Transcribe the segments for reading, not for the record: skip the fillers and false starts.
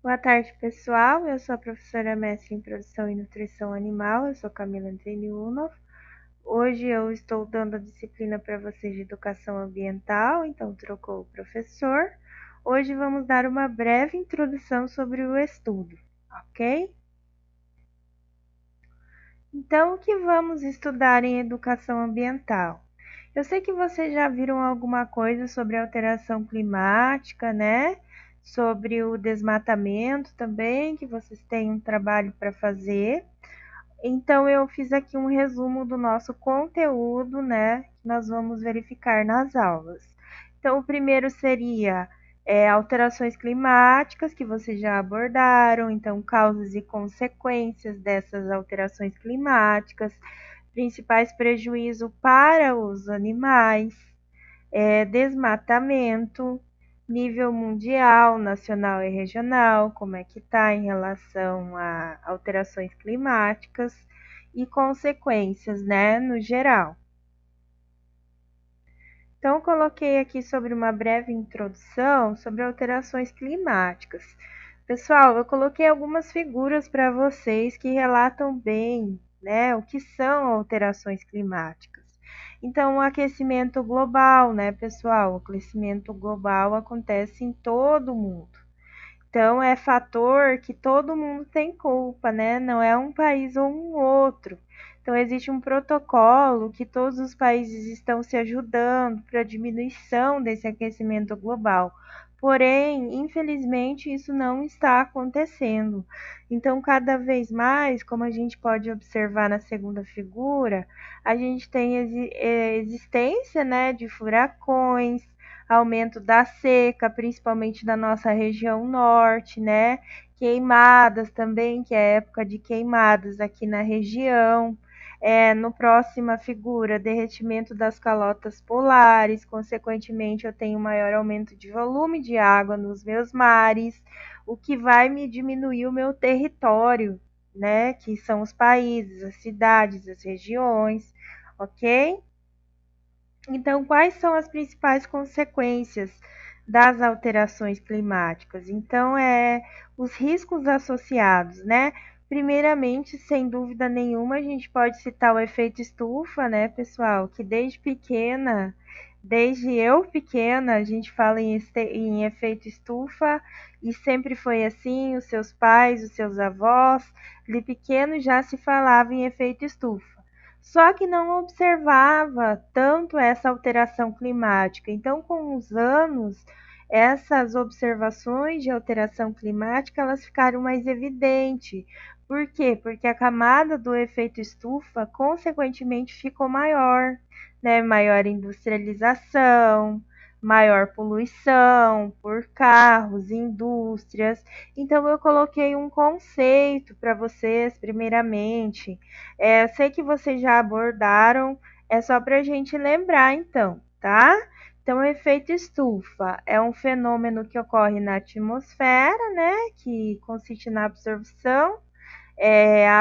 Boa tarde, pessoal. Eu sou a professora mestre em Produção e Nutrição Animal. Eu sou Camila Anteniuno. Hoje eu estou dando a disciplina para vocês de Educação Ambiental, então trocou o professor. Hoje vamos dar uma breve introdução sobre o estudo, ok? Então, o que vamos estudar em Educação Ambiental? Eu sei que vocês já viram alguma coisa sobre alteração climática, né? Sobre o desmatamento também, que vocês têm um trabalho para fazer. Então, eu fiz aqui um resumo do nosso conteúdo, né? Que nós vamos verificar nas aulas. Então, o primeiro seria alterações climáticas, que vocês já abordaram, então, causas e consequências dessas alterações climáticas, principais prejuízos para os animais, desmatamento, nível mundial, nacional e regional, como é que está em relação a alterações climáticas e consequências, né, no geral. Então, eu coloquei aqui sobre uma breve introdução sobre alterações climáticas. Pessoal, eu coloquei algumas figuras para vocês que relatam bem, né, o que são alterações climáticas. Então, o aquecimento global, né, pessoal? O aquecimento global acontece em todo o mundo. Então, é fator que todo mundo tem culpa, né? Não é um país ou um outro. Então, existe um protocolo que todos os países estão se ajudando para a diminuição desse aquecimento global. Porém, infelizmente, isso não está acontecendo. Então, cada vez mais, como a gente pode observar na segunda figura, a gente tem existência, né, de furacões, aumento da seca, principalmente da nossa região norte, né? Queimadas também, que é época de queimadas aqui na região. No próxima figura, derretimento das calotas polares, consequentemente eu tenho maior aumento de volume de água nos meus mares, o que vai me diminuir o meu território, né? Que são os países, as cidades, as regiões, ok? Então, quais são as principais consequências das alterações climáticas? Então, os riscos associados, né? Primeiramente, sem dúvida nenhuma, a gente pode citar o efeito estufa, né, pessoal? Que desde eu pequena, a gente fala em efeito estufa e sempre foi assim, os seus pais, os seus avós, de pequeno já se falava em efeito estufa. Só que não observava tanto essa alteração climática. Então, com os anos, essas observações de alteração climática elas ficaram mais evidentes. Por quê? Porque a camada do efeito estufa, consequentemente, ficou maior, né? Maior industrialização, maior poluição por carros, indústrias. Então, eu coloquei um conceito para vocês, primeiramente. Eu sei que vocês já abordaram, é só para a gente lembrar, então, tá? Então, o efeito estufa é um fenômeno que ocorre na atmosfera, né? Que consiste na absorção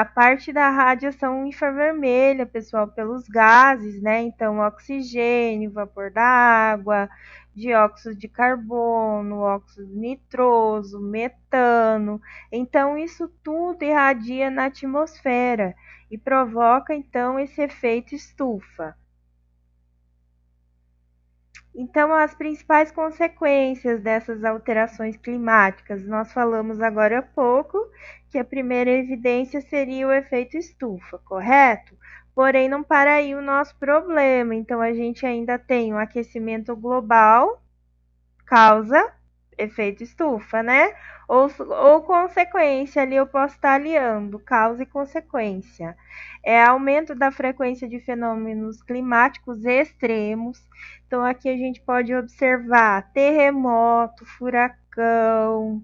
a parte da radiação infravermelha, pessoal, pelos gases, né? Então, oxigênio, vapor da água, dióxido de carbono, óxido nitroso, metano. Então, isso tudo irradia na atmosfera e provoca, então, esse efeito estufa. Então, as principais consequências dessas alterações climáticas, nós falamos agora há pouco, que a primeira evidência seria o efeito estufa, correto? Porém, não para aí o nosso problema. Então, a gente ainda tem o aquecimento global, causa efeito estufa, né? Ou consequência, ali eu posso estar aliando causa e consequência. Aumento da frequência de fenômenos climáticos extremos. Então, aqui a gente pode observar terremoto, furacão,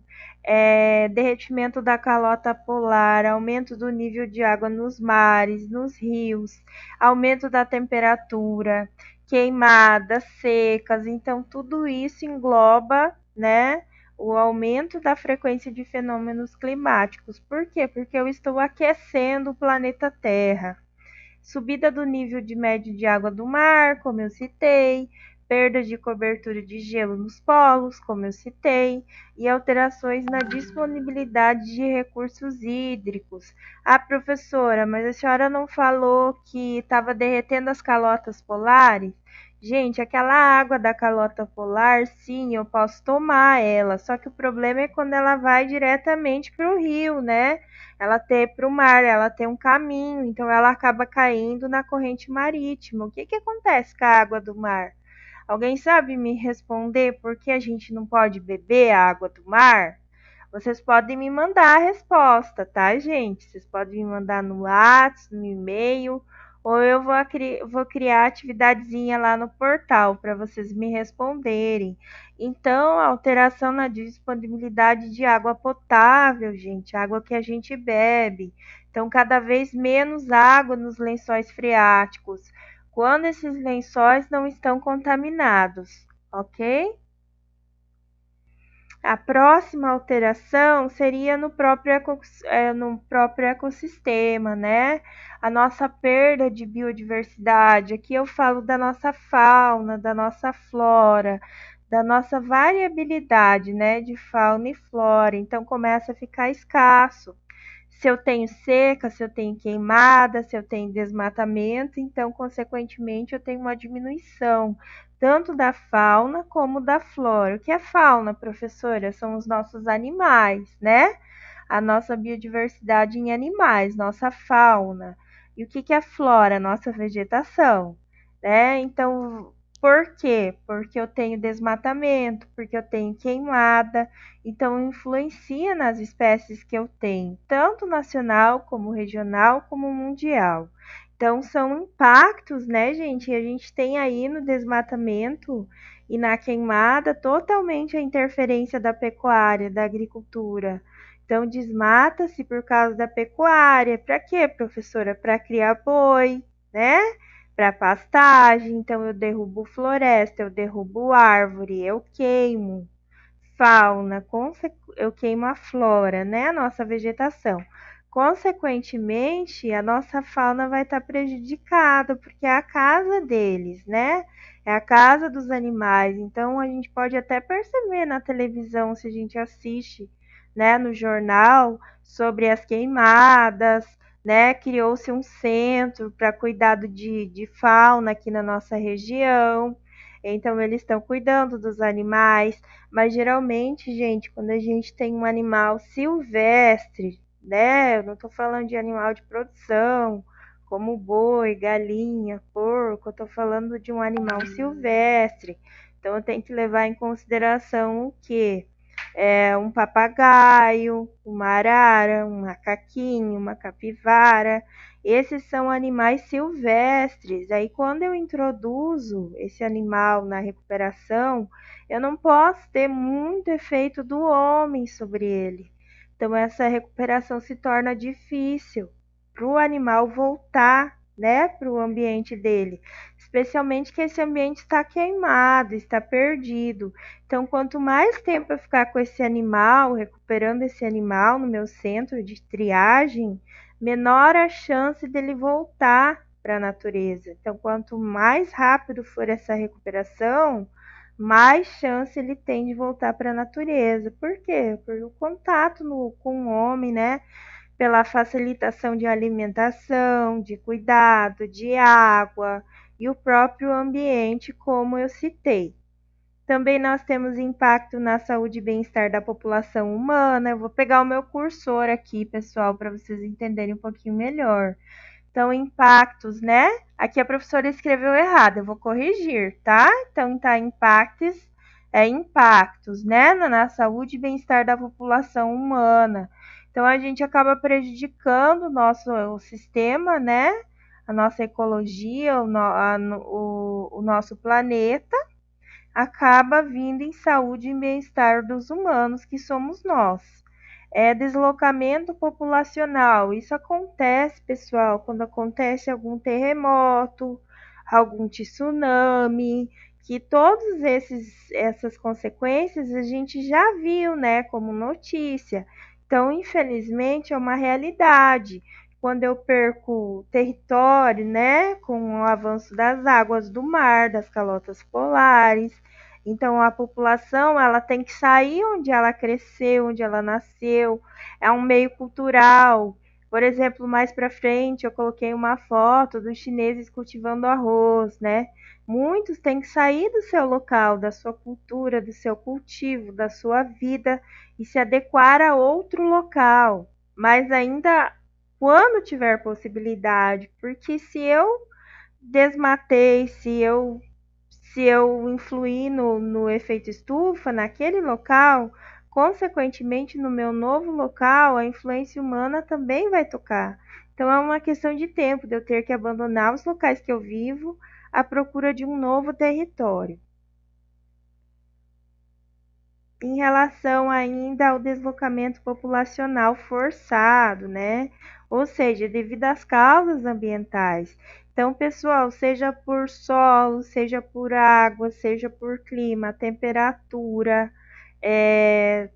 derretimento da calota polar, aumento do nível de água nos mares, nos rios, aumento da temperatura, queimadas, secas, então tudo isso engloba, né, o aumento da frequência de fenômenos climáticos. Por quê? Porque eu estou aquecendo o planeta Terra. Subida do nível de médio de água do mar, como eu citei, perda de cobertura de gelo nos polos, como eu citei, e alterações na disponibilidade de recursos hídricos. Ah, professora, mas a senhora não falou que estava derretendo as calotas polares? Gente, aquela água da calota polar, sim, eu posso tomar ela, só que o problema é quando ela vai diretamente para o rio, né? Ela tem para o mar, ela tem um caminho, então ela acaba caindo na corrente marítima. O que que acontece com a água do mar? Alguém sabe me responder por que a gente não pode beber a água do mar? Vocês podem me mandar a resposta, tá, gente? Vocês podem me mandar no WhatsApp, no e-mail, ou eu vou criar atividadezinha lá no portal para vocês me responderem. Então, alteração na disponibilidade de água potável, gente, água que a gente bebe. Então, cada vez menos água nos lençóis freáticos, quando esses lençóis não estão contaminados, ok? A próxima alteração seria no próprio ecossistema, né? A nossa perda de biodiversidade. Aqui eu falo da nossa fauna, da nossa flora, da nossa variabilidade, né, de fauna e flora. Então começa a ficar escasso. Se eu tenho seca, se eu tenho queimada, se eu tenho desmatamento, então, consequentemente, eu tenho uma diminuição tanto da fauna como da flora. O que é fauna, professora? São os nossos animais, né? A nossa biodiversidade em animais, nossa fauna. E o que é flora? Nossa vegetação, né? Então, por quê? Porque eu tenho desmatamento, porque eu tenho queimada, então influencia nas espécies que eu tenho, tanto nacional como regional como mundial. Então são impactos, né, gente? E a gente tem aí no desmatamento e na queimada totalmente a interferência da pecuária, da agricultura. Então desmata-se por causa da pecuária. Para quê, professora? Para criar boi, né? Para pastagem. Então eu derrubo floresta, eu derrubo árvore, eu queimo fauna, eu queimo a flora, né? A nossa vegetação. Consequentemente, a nossa fauna vai estar prejudicada, porque é a casa deles, né? É a casa dos animais. Então, a gente pode até perceber na televisão, se a gente assiste, né, no jornal, sobre as queimadas, né? Criou-se um centro para cuidado de fauna aqui na nossa região. Então, eles estão cuidando dos animais, mas geralmente, gente, quando a gente tem um animal silvestre, né? Eu não estou falando de animal de produção, como boi, galinha, porco, eu estou falando de um animal silvestre. Então, eu tenho que levar em consideração o quê? Um papagaio, uma arara, um macaquinho, uma capivara. Esses são animais silvestres. Aí, quando eu introduzo esse animal na recuperação, eu não posso ter muito efeito do homem sobre ele. Então, essa recuperação se torna difícil para o animal voltar, né, para o ambiente dele. Especialmente que esse ambiente está queimado, está perdido. Então, quanto mais tempo eu ficar com esse animal, recuperando esse animal no meu centro de triagem, menor a chance dele voltar para a natureza. Então, quanto mais rápido for essa recuperação, mais chance ele tem de voltar para a natureza. Por quê? Por o contato com o homem, né? Pela facilitação de alimentação, de cuidado, de água e o próprio ambiente, como eu citei. Também nós temos impacto na saúde e bem-estar da população humana. Eu vou pegar o meu cursor aqui, pessoal, para vocês entenderem um pouquinho melhor. Então, impactos, né? Aqui a professora escreveu errado, eu vou corrigir, tá? Então, tá impactos, né? Na saúde e bem-estar da população humana. Então, a gente acaba prejudicando o sistema, né? A nossa ecologia, o nosso planeta, acaba vindo em saúde e bem-estar dos humanos, que somos nós. Deslocamento populacional. Isso acontece, pessoal, quando acontece algum terremoto, algum tsunami, que todas essas consequências a gente já viu, né, como notícia. Então, infelizmente, é uma realidade. quando eu perco território, né, com o avanço das águas do mar, das calotas polares. Então a população ela tem que sair onde ela cresceu, onde ela nasceu, é um meio cultural. Por exemplo, mais para frente eu coloquei uma foto dos chineses cultivando arroz, né? Muitos têm que sair do seu local, da sua cultura, do seu cultivo, da sua vida e se adequar a outro local. Mas ainda quando tiver possibilidade, porque se eu desmatei, se eu influir no efeito estufa naquele local, consequentemente no meu novo local, a influência humana também vai tocar. Então é uma questão de tempo de eu ter que abandonar os locais que eu vivo à procura de um novo território. Em relação ainda ao deslocamento populacional forçado, né? Ou seja, devido às causas ambientais. Então, pessoal, seja por solo, seja por água, seja por clima, temperatura, é,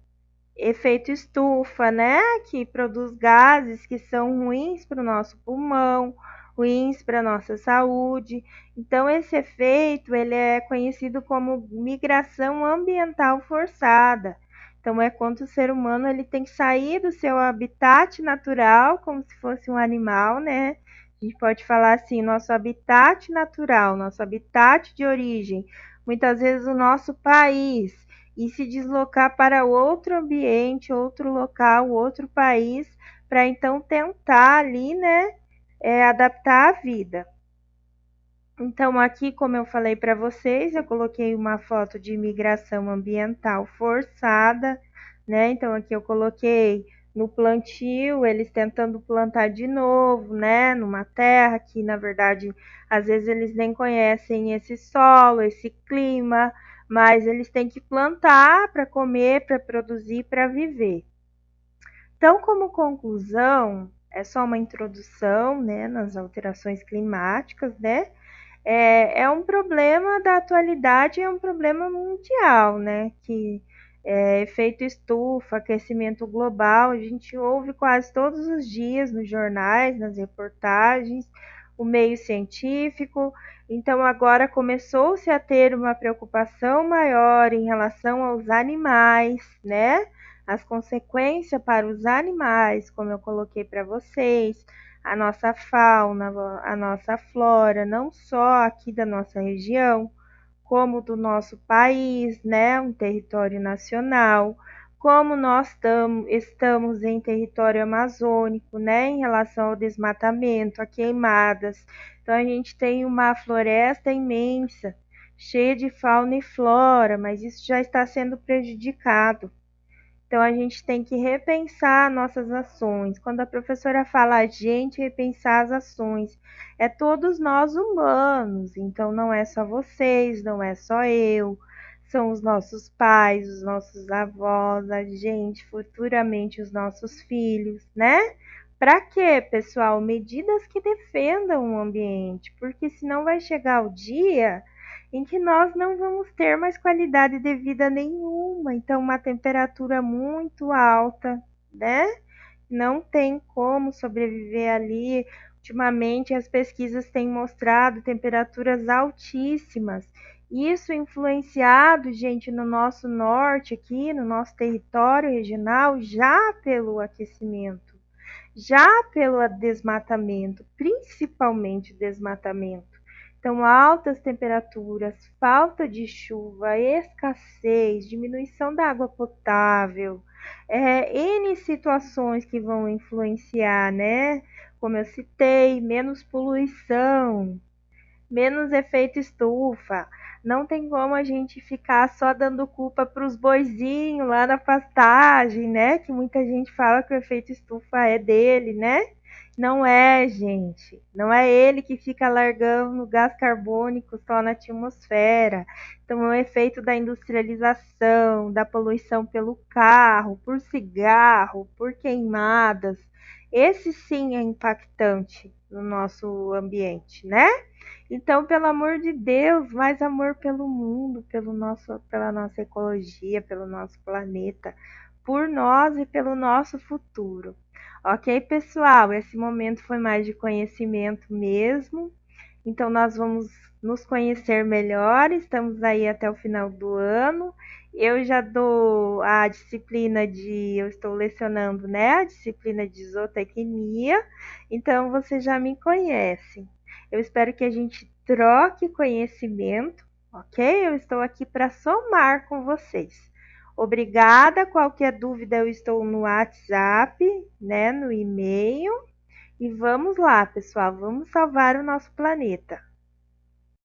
efeito estufa, né? Que produz gases que são ruins para o nosso pulmão, ruins para a nossa saúde. Então, esse efeito ele é conhecido como migração ambiental forçada. Então, é quando o ser humano ele tem que sair do seu habitat natural, como se fosse um animal, né? A gente pode falar assim, nosso habitat natural, nosso habitat de origem, muitas vezes o nosso país, e se deslocar para outro ambiente, outro local, outro país, para então tentar ali, né, adaptar a vida. Então, aqui, como eu falei para vocês, eu coloquei uma foto de migração ambiental forçada, né? Então, aqui eu coloquei no plantio, eles tentando plantar de novo, né? Numa terra que, na verdade, às vezes eles nem conhecem esse solo, esse clima, mas eles têm que plantar para comer, para produzir, para viver. Então, como conclusão, é só uma introdução, né, nas alterações climáticas, né? É um problema da atualidade, é um problema mundial, né? Que efeito estufa, aquecimento global, a gente ouve quase todos os dias nos jornais, nas reportagens, o meio científico. Então agora começou-se a ter uma preocupação maior em relação aos animais, né? As consequências para os animais, como eu coloquei para vocês, a nossa fauna, a nossa flora, não só aqui da nossa região, como do nosso país, né, um território nacional, como nós estamos em território amazônico, né, em relação ao desmatamento, a queimadas. Então a gente tem uma floresta imensa, cheia de fauna e flora, mas isso já está sendo prejudicado. Então a gente tem que repensar nossas ações. Quando a professora fala a gente repensar as ações, é todos nós humanos. Então não é só vocês, não é só eu, são os nossos pais, os nossos avós, a gente, futuramente os nossos filhos, né? Para quê, pessoal? Medidas que defendam o ambiente, porque senão vai chegar o dia em que nós não vamos ter mais qualidade de vida nenhuma. Então, uma temperatura muito alta, né? Não tem como sobreviver ali. Ultimamente, as pesquisas têm mostrado temperaturas altíssimas. Isso influenciado, gente, no nosso norte aqui, no nosso território regional, já pelo aquecimento, já pelo desmatamento, principalmente desmatamento. Então, altas temperaturas, falta de chuva, escassez, diminuição da água potável, N situações que vão influenciar, né? Como eu citei, menos poluição, menos efeito estufa. Não tem como a gente ficar só dando culpa para os boizinhos lá na pastagem, né? Que muita gente fala que o efeito estufa é dele, né? Não é, gente. Não é ele que fica largando gás carbônico só na atmosfera. Então, é o efeito da industrialização, da poluição pelo carro, por cigarro, por queimadas. Esse sim é impactante no nosso ambiente, né? Então, pelo amor de Deus, mais amor pelo mundo, pela nossa ecologia, pelo nosso planeta, por nós e pelo nosso futuro. Ok, pessoal? Esse momento foi mais de conhecimento mesmo. Então, nós vamos nos conhecer melhor. Estamos aí até o final do ano. Eu já dou a disciplina eu estou lecionando, né? A disciplina de zootecnia. Então, você já me conhece. Eu espero que a gente troque conhecimento, ok? Eu estou aqui para somar com vocês. Obrigada. Qualquer dúvida, eu estou no WhatsApp, né? No e-mail. E vamos lá, pessoal, vamos salvar o nosso planeta.